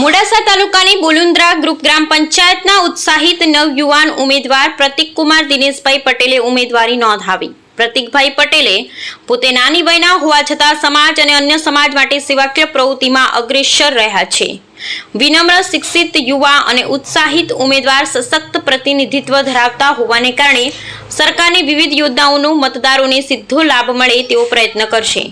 મોડાસા તાલુકાની બોલુન્દ્રા ગ્રુપ ગ્રામ પંચાયતના ઉત્સાહિત નવયુવાન ઉમેદવાર પ્રતિકકુમાર દિનેશભાઈ પટેલે ઉમેદવારી નોંધાવી। પ્રતિકભાઈ પટેલે પોતે નાની વયના હોવા છતાં સમાજ અને અન્ય સમાજ માટે સેવાકીય પ્રવૃત્તિમાં અગ્રેસર રહ્યા છે। વિનમ્ર, શિક્ષિત યુવા અને ઉત્સાહિત ઉમેદવાર સશક્ત પ્રતિનિધિત્વ ધરાવતા હોવાને કારણે સરકારની વિવિધ યોજનાઓનો મતદારોને સીધો લાભ મળે તેવો પ્રયત્ન કરશે।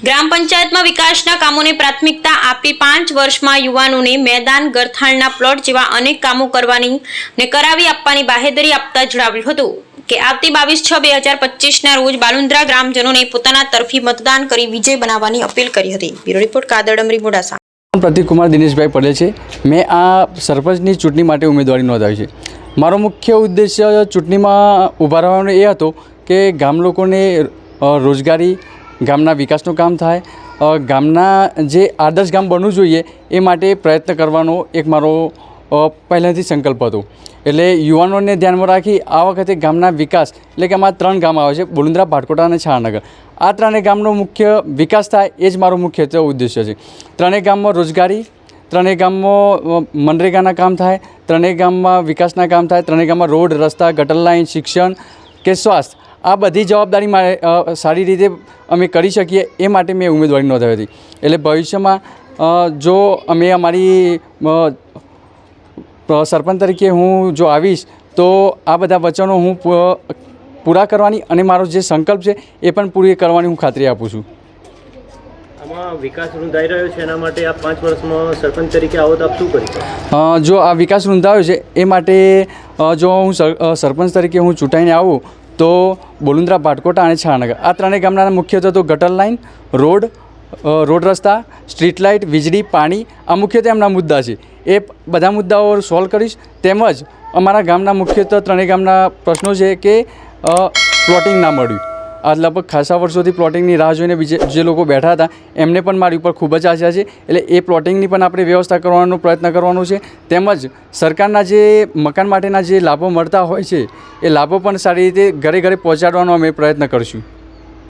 ગ્રામ પંચાયતમાં વિકાસના કામોને પ્રાથમિકતા આપી 5 વર્ષમાં યુવાનોને મેદાન, ગરથાણના પ્લોટ જેવા અનેક કામો કરવાની ને કરાવી આપવાની બાહેધરી આપતા જણાવ્યું હતું કે આવતી 22/6/2025ના રોજ બાલુન્દ્રા ગ્રામજનોને પોતાના તરફી મતદાન કરી વિજય બનાવવાની અપીલ કરી હતી। Bureau report Kadardamri Modasa. પ્રતિકકુમાર દિનેશભાઈ પટેલ છે। મેં આ સરપંચની ચૂંટણી માટે ઉમેદવારી નોંધાવી છે। મારો મુખ્ય ઉદ્દેશ્ય ચૂંટણીમાં ઊભા રહેવાનો એ હતો કે ગામ લોકોને રોજગારી, ગામના વિકાસનું કામ થાય, ગામના જે આદર્શ ગામ બનવું જોઈએ એ માટે પ્રયત્ન કરવાનો એક મારો પહેલાંથી સંકલ્પ હતો। એટલે યુવાનોને ધ્યાનમાં રાખી આ વખતે ગામના વિકાસ એટલે કે અમારા 3 ગામ આવે છે, બોલુન્દ્રા, ભાટકોટા અને છાણાનગર। આ 3 ગામનો મુખ્ય વિકાસ થાય એ જ મારો મુખ્ય ઉદ્દેશ્ય છે। 3 ગામમાં રોજગારી, 3 ગામમાં મનરેગાના કામ થાય, 3 ગામમાં વિકાસના કામ થાય, 3 ગામમાં રોડ, રસ્તા, ગટર લાઇન, શિક્ષણ કે સ્વાસ્થ્ય, આ બધી જવાબદારી સારી રીતે અમે કરી શકીએ એ માટે મેં ઉમેદવારી નોંધાવી હતી। એટલે ભવિષ્યમાં જો અમે અમારી સરપંચ તરીકે હું જો આવીશ તો આ બધા વચનો હું પૂરા કરવાની અને મારો જે સંકલ્પ છે એ પણ પૂરી કરવાની હું ખાતરી આપું છું। આમાં વિકાસ રૂંધાઈ રહ્યો છે, એના માટે આપ 5 વર્ષમાં સરપંચ તરીકે આવો તો આપ શું કરીશું? જો આ વિકાસ રૂંધાયો છે એ માટે જો હું સરપંચ તરીકે હું ચૂંટાઈને આવું તો બોલુન્દ્રા, ભાટકોટા અને છાણાનગર આ 3 ગામના મુખ્યત્વે તો ગટર લાઇન, રોડ રસ્તા, સ્ટ્રીટ લાઇટ, વીજળી, પાણી આ મુખ્યત્વે એમના મુદ્દા છે। એ બધા મુદ્દાઓ સોલ્વ કરીશ। તેમજ અમારા ગામના મુખ્યત્વે 3 ગામના પ્રશ્નો છે કે પ્લોટિંગ ના મળ્યું। આ લગભગ ખાસા વર્ષોથી પ્લોટિંગની રાહ જોઈને જે લોકો બેઠા હતા એમને પણ મારી ઉપર ખૂબ જ આશા છે। એટલે એ પ્લોટિંગની પણ આપણે વ્યવસ્થા કરવાનો પ્રયત્ન કરવાનો છે। તેમજ સરકારના જે મકાન માટેના જે લાભો મળતા હોય છે એ લાભો પણ સારી રીતે ઘરે ઘરે પહોંચાડવાનો અમે પ્રયત્ન કરીશું।